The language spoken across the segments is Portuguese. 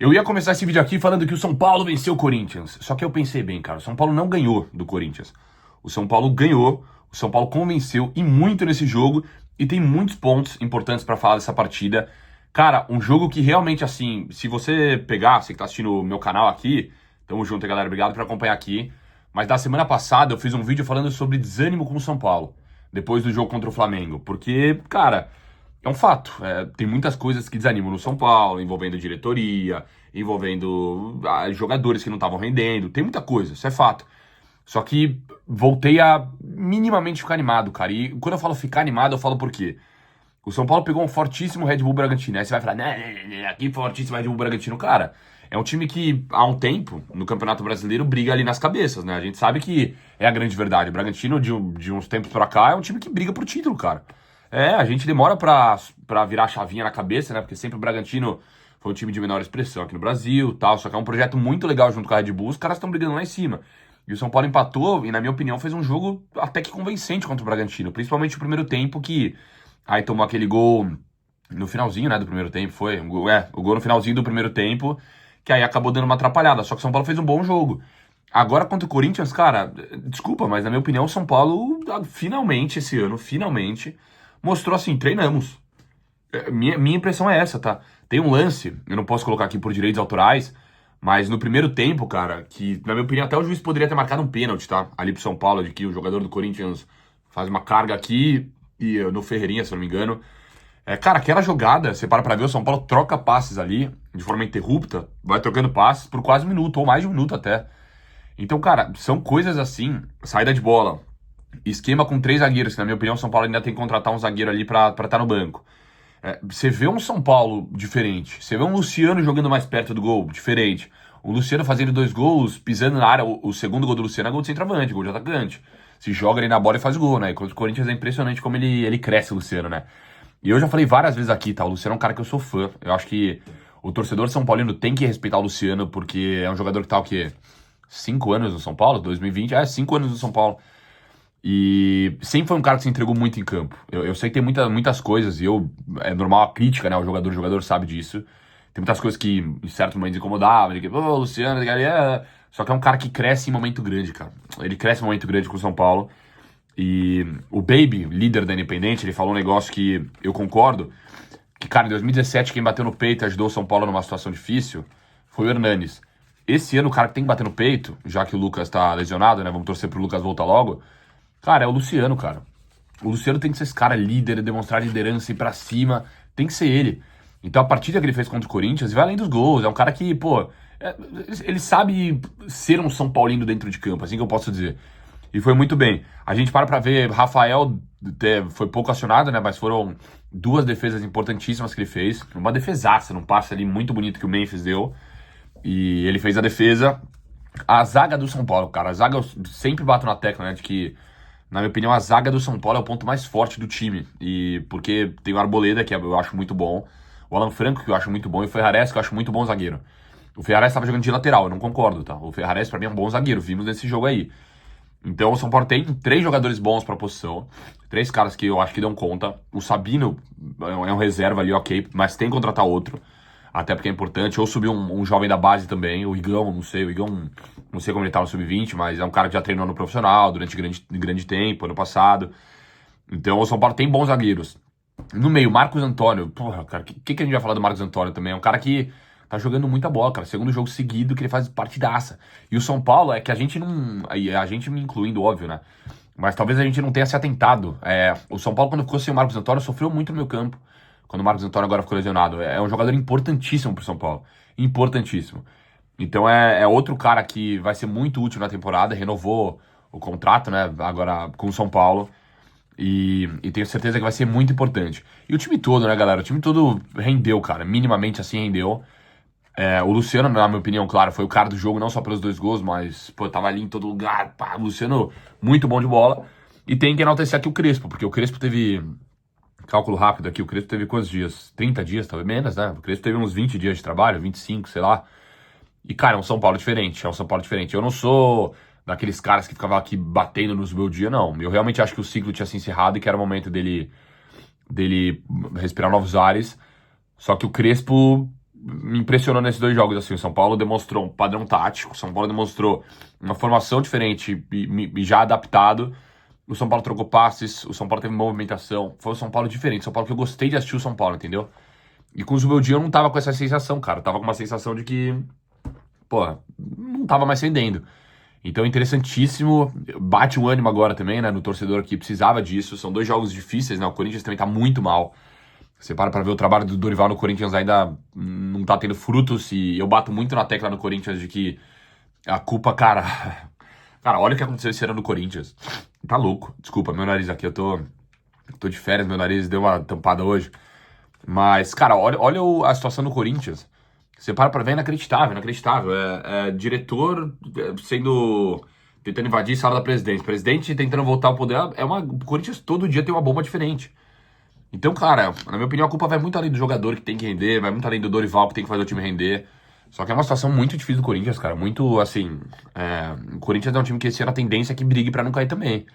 Eu ia começar esse vídeo aqui falando que o São Paulo venceu o Corinthians. Só que eu pensei bem, cara, o São Paulo não ganhou do Corinthians. O São Paulo ganhou, o São Paulo convenceu e muito nesse jogo. E tem muitos pontos importantes pra falar dessa partida. Cara, um jogo que realmente, assim, se você pegar, você que tá assistindo o meu canal aqui, tamo junto, galera, obrigado por acompanhar aqui. Mas da semana passada eu fiz um vídeo falando sobre desânimo com o São Paulo, depois do jogo contra o Flamengo. Porque, cara, é um fato. Tem muitas coisas que desanimam no São Paulo, envolvendo diretoria, envolvendo jogadores que não estavam rendendo. Tem muita coisa, isso é fato. Só que voltei a minimamente ficar animado, cara. E quando eu falo ficar animado, eu falo por quê? O São Paulo pegou um fortíssimo Red Bull Bragantino. Aí você vai falar, né, aqui fortíssimo Red Bull Bragantino. Cara, é um time que há um tempo, no Campeonato Brasileiro, briga ali nas cabeças, né? A gente sabe que é a grande verdade. O Bragantino, de uns tempos pra cá, é um time que briga por título, cara. A gente demora pra virar a chavinha na cabeça, né? Porque sempre o Bragantino foi um time de menor expressão aqui no Brasil, tal. Só que é um projeto muito legal junto com a Red Bull. Os caras estão brigando lá em cima. E o São Paulo empatou e, na minha opinião, fez um jogo até que convincente contra o Bragantino. Principalmente o primeiro tempo, que aí tomou aquele gol no finalzinho, né, do primeiro tempo. Foi o gol no finalzinho do primeiro tempo, que aí acabou dando uma atrapalhada. Só que o São Paulo fez um bom jogo. Agora, contra o Corinthians, cara, desculpa, mas na minha opinião, o São Paulo, finalmente, esse ano, finalmente, mostrou assim, treinamos. Minha impressão é essa, tá? Tem um lance, eu não posso colocar aqui por direitos autorais, mas no primeiro tempo, cara, que na minha opinião até o juiz poderia ter marcado um pênalti, tá? Ali pro São Paulo, de que o jogador do Corinthians faz uma carga aqui, e no Ferreirinha, se eu não me engano. Cara, aquela jogada, você para pra ver, o São Paulo troca passes ali, de forma interrupta, vai trocando passes por quase um minuto, ou mais de um minuto até. Então, cara, são coisas assim, saída de bola, esquema com 3 zagueiros, que na minha opinião o São Paulo ainda tem que contratar um zagueiro ali pra estar no banco. Você vê um São Paulo diferente, você vê um Luciano jogando mais perto do gol, diferente. O Luciano fazendo 2 gols, pisando na área, o segundo gol do Luciano é gol de centroavante, gol de atacante. Se joga ali na bola e faz gol, né? E contra o Corinthians é impressionante como ele cresce, o Luciano, né? E eu já falei várias vezes aqui, tá? O Luciano é um cara que eu sou fã. Eu acho que o torcedor são paulino tem que respeitar o Luciano, porque é um jogador que tá o quê? 5 anos no São Paulo? 2020? 5 anos no São Paulo. E sempre foi um cara que se entregou muito em campo. Eu sei que tem muitas coisas, e é normal a crítica, né? O jogador sabe disso. Tem muitas coisas que em certos momentos incomodavam. Ele que, Luciano, só que é um cara que cresce em momento grande, cara. Ele cresce em momento grande com o São Paulo. E o Baby, líder da Independente, ele falou um negócio que eu concordo. Que, cara, em 2017, quem bateu no peito e ajudou o São Paulo numa situação difícil foi o Hernanes. Esse ano, o cara que tem que bater no peito, já que o Lucas tá lesionado, né? Vamos torcer pro Lucas voltar logo. Cara, é o Luciano, cara. O Luciano tem que ser esse cara líder, demonstrar liderança, ir pra cima. Tem que ser ele. Então a partida que ele fez contra o Corinthians vai além dos gols. É um cara que, ele sabe ser um São Paulino dentro de campo, assim que eu posso dizer. E foi muito bem. A gente para pra ver, Rafael foi pouco acionado, né? Mas foram 2 defesas importantíssimas que ele fez. Uma defesaça, num passe ali muito bonito que o Memphis deu. E ele fez a defesa. A zaga do São Paulo, cara. A zaga, eu sempre bato na tecla, né? De que, na minha opinião, a zaga do São Paulo é o ponto mais forte do time. E porque tem o Arboleda, que eu acho muito bom. O Alan Franco, que eu acho muito bom. E o Ferrares, que eu acho muito bom zagueiro. O Ferrares estava jogando de lateral, eu não concordo, tá? O Ferrares, pra mim, é um bom zagueiro. Vimos nesse jogo aí. Então o São Paulo tem 3 jogadores bons pra posição. 3 caras que eu acho que dão conta. O Sabino é um reserva ali, ok. Mas tem que contratar outro. Até porque é importante. Ou subir um jovem da base também. O Igão, não sei. O Igão, não sei como ele tá no sub-20. Mas é um cara que já treinou no profissional durante grande tempo, ano passado. Então o São Paulo tem bons zagueiros. No meio, Marcos Antônio. Porra, cara, o que a gente vai falar do Marcos Antônio também? É um cara que tá jogando muita bola, cara. Segundo jogo seguido que ele faz partidaça. E o São Paulo é que a gente não... A gente me incluindo, óbvio, né? Mas talvez a gente não tenha se atentado. O São Paulo, quando ficou sem o Marcos Antônio, sofreu muito no meio campo. Quando o Marcos Antônio agora ficou lesionado. É um jogador importantíssimo pro São Paulo. Importantíssimo. Então é outro cara que vai ser muito útil na temporada. Renovou o contrato, né? Agora com o São Paulo. E tenho certeza que vai ser muito importante. E o time todo, né, galera? O time todo rendeu, cara. Minimamente assim rendeu. O Luciano, na minha opinião, claro, foi o cara do jogo, não só pelos 2 gols, mas, tava ali em todo lugar. Pá, o Luciano, muito bom de bola. E tem que enaltecer aqui o Crespo, porque o Crespo teve... Cálculo rápido aqui, o Crespo teve quantos dias? 30 dias, talvez menos, né? O Crespo teve uns 20 dias de trabalho, 25, sei lá. E, cara, é um São Paulo diferente, Eu não sou daqueles caras que ficavam aqui batendo nos meus dias, não. Eu realmente acho que o ciclo tinha se encerrado e que era o momento dele respirar novos ares. Só que o Crespo me impressionou nesses dois jogos, assim. O São Paulo demonstrou um padrão tático, o São Paulo demonstrou uma formação diferente e já adaptado. O São Paulo trocou passes, o São Paulo teve movimentação. Foi o São Paulo diferente, o São Paulo que eu gostei de assistir o São Paulo, entendeu? E com o Zubeldia eu não tava com essa sensação, cara. Eu tava com uma sensação de que, pô, não tava mais rendendo. Então, interessantíssimo. Bate um ânimo agora também, né, no torcedor que precisava disso. São dois jogos difíceis, né? O Corinthians também tá muito mal. Você para pra ver o trabalho do Dorival no Corinthians ainda não tá tendo frutos. E eu bato muito na tecla no Corinthians de que a culpa, cara... Cara, olha o que aconteceu esse ano no Corinthians. Tá louco. Desculpa, meu nariz aqui, eu tô de férias, meu nariz deu uma tampada hoje. Mas, cara, olha a situação do Corinthians. Você para pra ver, é inacreditável, inacreditável. Diretor tentando invadir a sala da presidência. Presidente tentando voltar ao poder. O Corinthians todo dia tem uma bomba diferente. Então, cara, na minha opinião, a culpa vai muito além do jogador que tem que render, vai muito além do Dorival que tem que fazer o time render. Só que é uma situação muito difícil do Corinthians, cara. Muito, assim... o Corinthians é um time que esse ano a tendência é que brigue pra não cair também.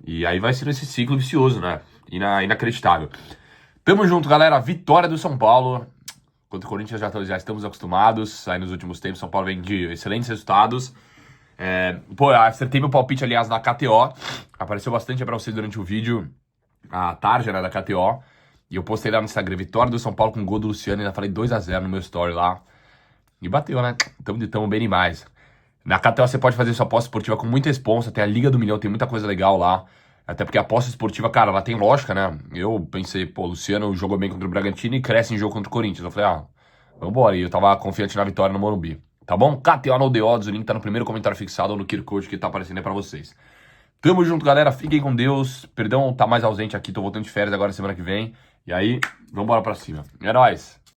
E aí vai ser esse ciclo vicioso, né? Inacreditável. Tamo junto, galera. Vitória do São Paulo. Contra o Corinthians já estamos acostumados. Aí nos últimos tempos, São Paulo vem de excelentes resultados. Pô, acertei meu palpite, aliás, na KTO. Apareceu bastante pra vocês durante o vídeo. A tarja, né, da KTO. E eu postei lá no Instagram. Vitória do São Paulo com gol do Luciano. Ainda falei 2-0 no meu story lá. E bateu, né? Tamo bem demais. Na KTO você pode fazer sua aposta esportiva com muita responsa. Tem a Liga do Milhão, tem muita coisa legal lá. Até porque a aposta esportiva, cara, ela tem lógica, né? Eu pensei, pô, o Luciano jogou bem contra o Bragantino e cresce em jogo contra o Corinthians. Eu falei, vambora. E eu tava confiante na vitória no Morumbi. Tá bom? KTO no The Odds, o link tá no primeiro comentário fixado ou no QR Code que tá aparecendo aí pra vocês. Tamo junto, galera. Fiquem com Deus. Perdão tá mais ausente aqui, tô voltando de férias agora semana que vem. E aí, vambora pra cima. É nóis.